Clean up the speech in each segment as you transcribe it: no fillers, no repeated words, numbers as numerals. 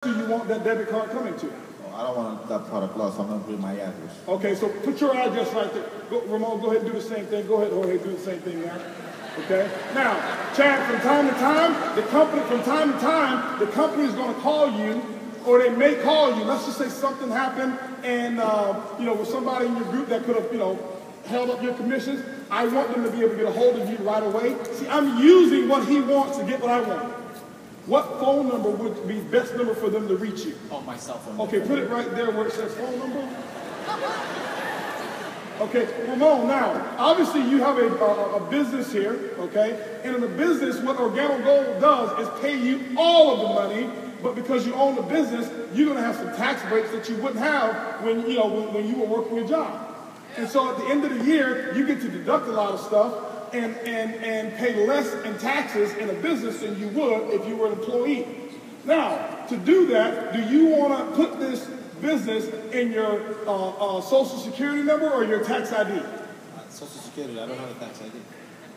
do you want that debit card coming to? Oh, I don't want that product lost, so I'm going to put my address. Okay, so put your address right there. Ramon, go ahead and do the same thing. Go ahead, Jorge, do the same thing now. Okay? Now, Chad, from time to time, the company is going to call you, or they may call you. Let's just say something happened, and, with somebody in your group that could have, held up your commissions. I want them to be able to get a hold of you right away. See, I'm using what he wants to get what I want. What phone number would be best number for them to reach you? Oh, my cell phone. Okay, put it right there where it says phone number. Okay, Ramon, now, obviously you have a business here, okay? And in the business, what Organo Gold does is pay you all of the money, but because you own the business, you're gonna have some tax breaks that you wouldn't have when you were working your job. And so at the end of the year, you get to deduct a lot of stuff and pay less in taxes in a business than you would if you were an employee. Now, to do that, do you want to put this business in your Social Security number or your tax ID? Social Security, I don't have a tax ID.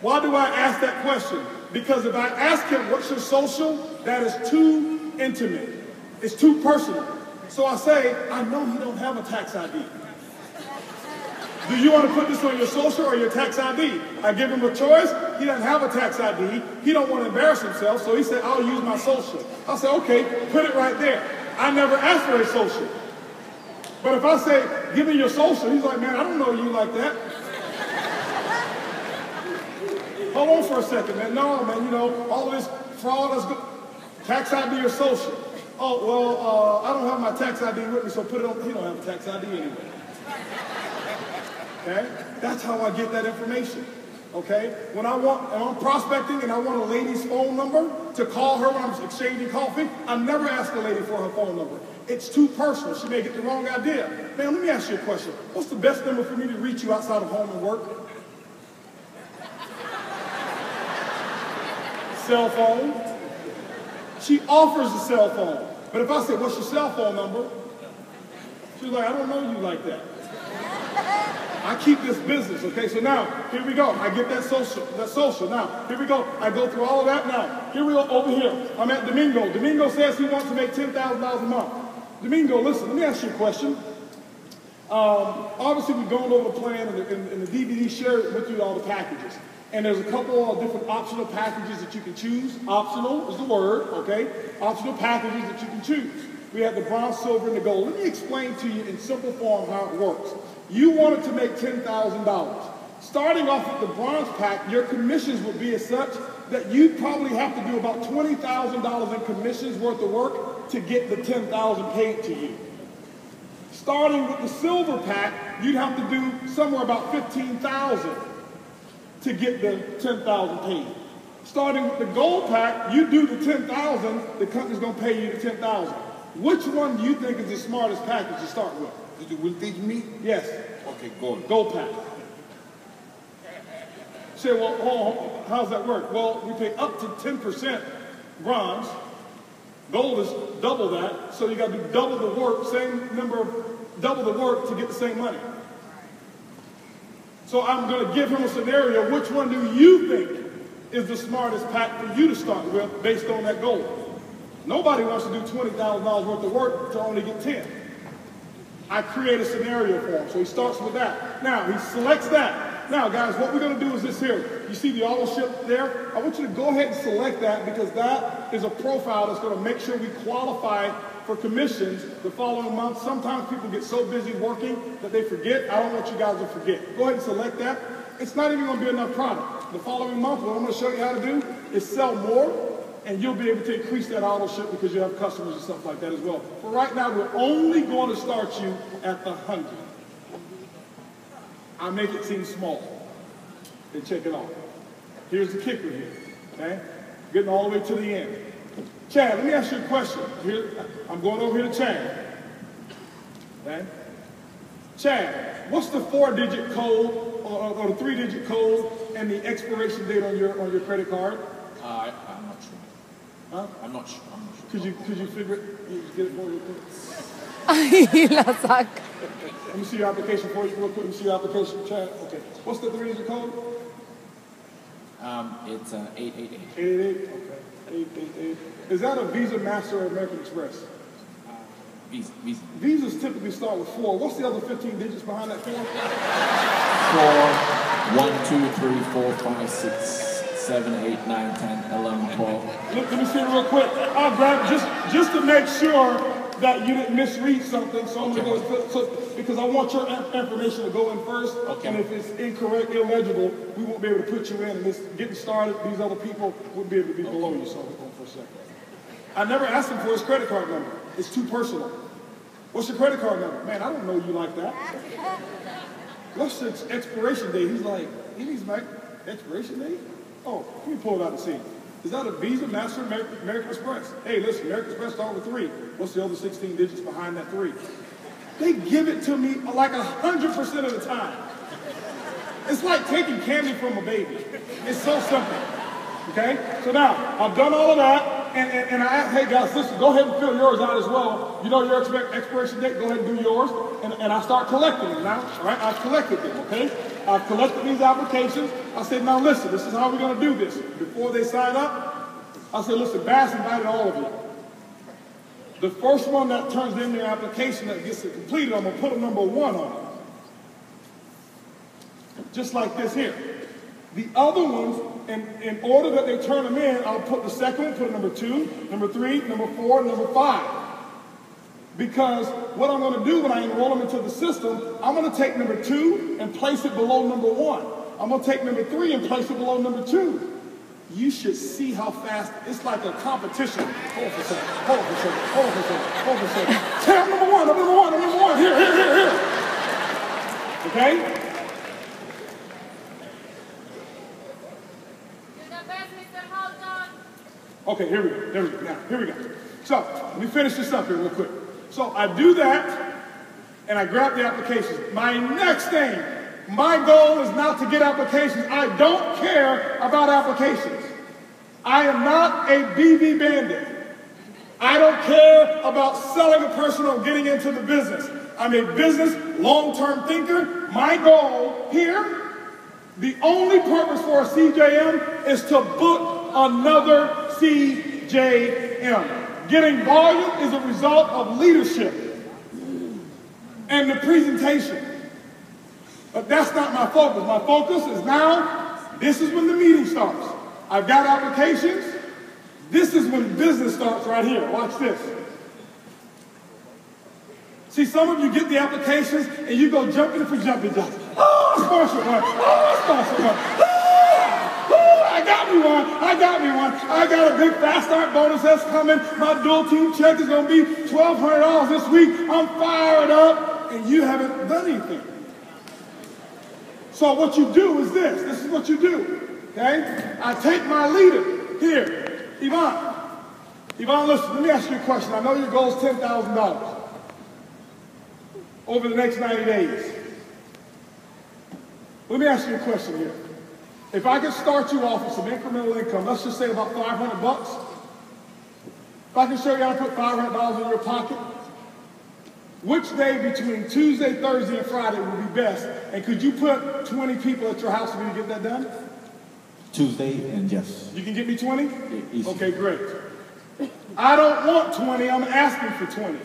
Why do I ask that question? Because if I ask him, what's your social, that is too intimate. It's too personal. So I say, I know he don't have a tax ID. Do you want to put this on your social or your tax ID? I give him a choice. He doesn't have a tax ID. He don't want to embarrass himself, so he said, I'll use my social. I said, okay, put it right there. I never asked for a social. But if I say, give me your social, he's like, man, I don't know you like that. Hold on for a second, man. No, man, all of this fraud is good. Tax ID or social? Oh, well, I don't have my tax ID with me, so put it on. He don't have a tax ID anyway. Okay? That's how I get that information. Okay? When I'm prospecting and I want a lady's phone number to call her when I'm exchanging coffee, I never ask a lady for her phone number. It's too personal. She may get the wrong idea. Man, let me ask you a question. What's the best number for me to reach you outside of home and work? Cell phone. She offers a cell phone. But if I say, what's your cell phone number? She's like, I don't know you like that. I keep this business, okay? So now, here we go. I get that social. Now, here we go. I go through all of that. Now, here we go over here. I'm at Domingo. Domingo says he wants to make $10,000 a month. Domingo, listen, let me ask you a question. Obviously, we've gone over the plan, and the DVD shared with you all the packages. And there's a couple of different optional packages that you can choose. Optional is the word, okay? Optional packages that you can choose. We have the bronze, silver, and the gold. Let me explain to you in simple form how it works. You wanted to make $10,000. Starting off with the bronze pack, your commissions would be as such that you'd probably have to do about $20,000 in commissions worth of work to get the $10,000 paid to you. Starting with the silver pack, you'd have to do somewhere about $15,000 to get the $10,000 paid. Starting with the gold pack, you do the $10,000, the company's going to pay you the $10,000. Which one do you think is the smartest package to start with? You will teach me? Yes. Okay, gold. Gold pack. Say, well, how's that work? Well, we pay up to 10% bronze. Gold is double that, so you got to do double the work, double the work to get the same money. So I'm going to give him a scenario. Which one do you think is the smartest pack for you to start with based on that gold? Nobody wants to do $20,000 worth of work to only get 10. I create a scenario for him. So he starts with that. Now, he selects that. Now, guys, what we're going to do is this here. You see the auto ship there? I want you to go ahead and select that because that is a profile that's going to make sure we qualify for commissions the following month. Sometimes people get so busy working that they forget. I don't want you guys to forget. Go ahead and select that. It's not even going to be enough product. The following month, what I'm going to show you how to do is sell more. And you'll be able to increase that auto ship because you have customers and stuff like that as well. But right now, we're only going to start you at the 100. I make it seem small. Then check it out. Here's the kicker here, okay? Getting all the way to the end. Chad, let me ask you a question. Here, I'm going over here to Chad. Okay? Chad, what's the 4-digit code or the 3-digit code and the expiration date on your credit card? I'm not sure. Huh? I'm not sure. Could you figure it? Get it for you? Ay, la saca. Let me see your application for you real quick. Let me see your application, Chad. Okay. What's the 3-digit code? It's 888. 888? Okay. 888. Is that a Visa, Master, or American Express? Visa. Visas typically start with 4. What's the other 15 digits behind that 4? 4, 1, 2, 3, 4, 5, 6, 7, 8, 9, 10, 11, 12. Let me see it real quick. I'll grab just to make sure that you didn't misread something. So I'm going to go, because I want your information to go in first. Okay. And if it's incorrect, illegible, we won't be able to put you in. And this getting started, these other people wouldn't be able to be below you. So hold on for a second. I never asked him for his credit card number. It's too personal. What's your credit card number? Man, I don't know you like that. What's the expiration date? He's like, he needs my expiration date? Oh, let me pull it out and see. Is that a Visa, Master, American Express? Hey, listen, American Express start with 3. What's the other 16 digits behind that 3? They give it to me like 100% of the time. It's like taking candy from a baby. It's so simple. Okay? So now, I've done all of that. And I asked, hey guys, listen, go ahead and fill yours out as well. You know your expiration date, go ahead and do yours. And I start collecting them now, all right? I've collected them, okay? I've collected these applications. I said, now listen, this is how we're gonna do this. Before they sign up, I said, listen, Bass invited all of you. The first one that turns in their application that gets it completed, I'm gonna put a number 1 on it. Just like this here. The other ones, in order that they turn them in, I'll put the second one, put a number 2, number 3, number 4, number 5. Because what I'm going to do when I enroll them into the system, I'm going to take number 2 and place it below number 1. I'm going to take number 3 and place it below number 2. You should see how fast, it's like a competition. Hold for a second, hold for a second, hold for a second, hold for a second. Hey, I'm number 1, I'm number 1, I'm number 1, here. Okay? Okay, here we go. Now, here we go. So, let me finish this up here real quick. So, I do that, and I grab the applications. My next thing, my goal is not to get applications. I don't care about applications. I am not a BB bandit. I don't care about selling a person or getting into the business. I'm a business long-term thinker. My goal here, the only purpose for a CJM is to book another CJM. Getting volume is a result of leadership and the presentation. But that's not my focus. My focus is now, this is when the meeting starts. I've got applications. This is when business starts right here. Watch this. See, some of you get the applications and you go jumping for jumping jobs. Oh, sponsor one. Oh, sponsor one. I got me one. I got a big fast start bonus that's coming. My dual team check is going to be $1,200 this week. I'm fired up. And you haven't done anything. So what you do is this. This is what you do. Okay? I take my leader here. Yvonne. Yvonne, listen, let me ask you a question. I know your goal is $10,000 over the next 90 days. Let me ask you a question here. If I could start you off with some incremental income, let's just say about $500. If I can show you how to put $500 in your pocket, which day between Tuesday, Thursday, and Friday would be best? And could you put 20 people at your house for me to get that done? Tuesday and yes. You can get me 20? Easy. Okay, great. I don't want 20, I'm asking for 20.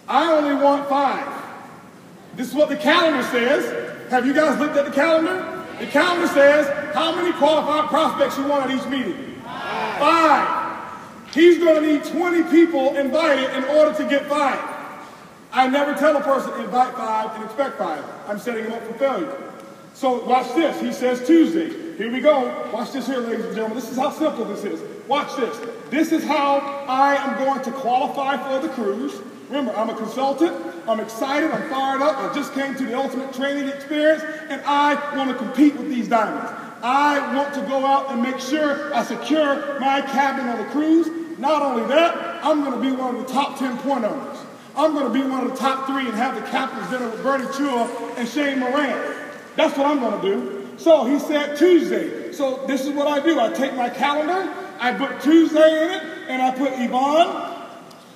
I only want 5. This is what the calendar says. Have you guys looked at the calendar? The calendar says how many qualified prospects you want at each meeting? 5. He's going to need 20 people invited in order to get 5. I never tell a person invite 5 and expect 5. I'm setting him up for failure. So watch this. He says Tuesday. Here we go. Watch this here, ladies and gentlemen. This is how simple this is. Watch this. This is how I am going to qualify for the cruise. Remember, I'm a consultant. I'm excited. I'm fired up. I just came to the ultimate training experience, and I want to compete with these diamonds. I want to go out and make sure I secure my cabin on the cruise. Not only that, I'm going to be one of the top 10 point owners. I'm going to be one of the top 3 and have the captain's dinner with Bernie Chua and Shane Moran. That's what I'm going to do. So he said Tuesday. So this is what I do. I take my calendar, I put Tuesday in it, and I put Yvonne,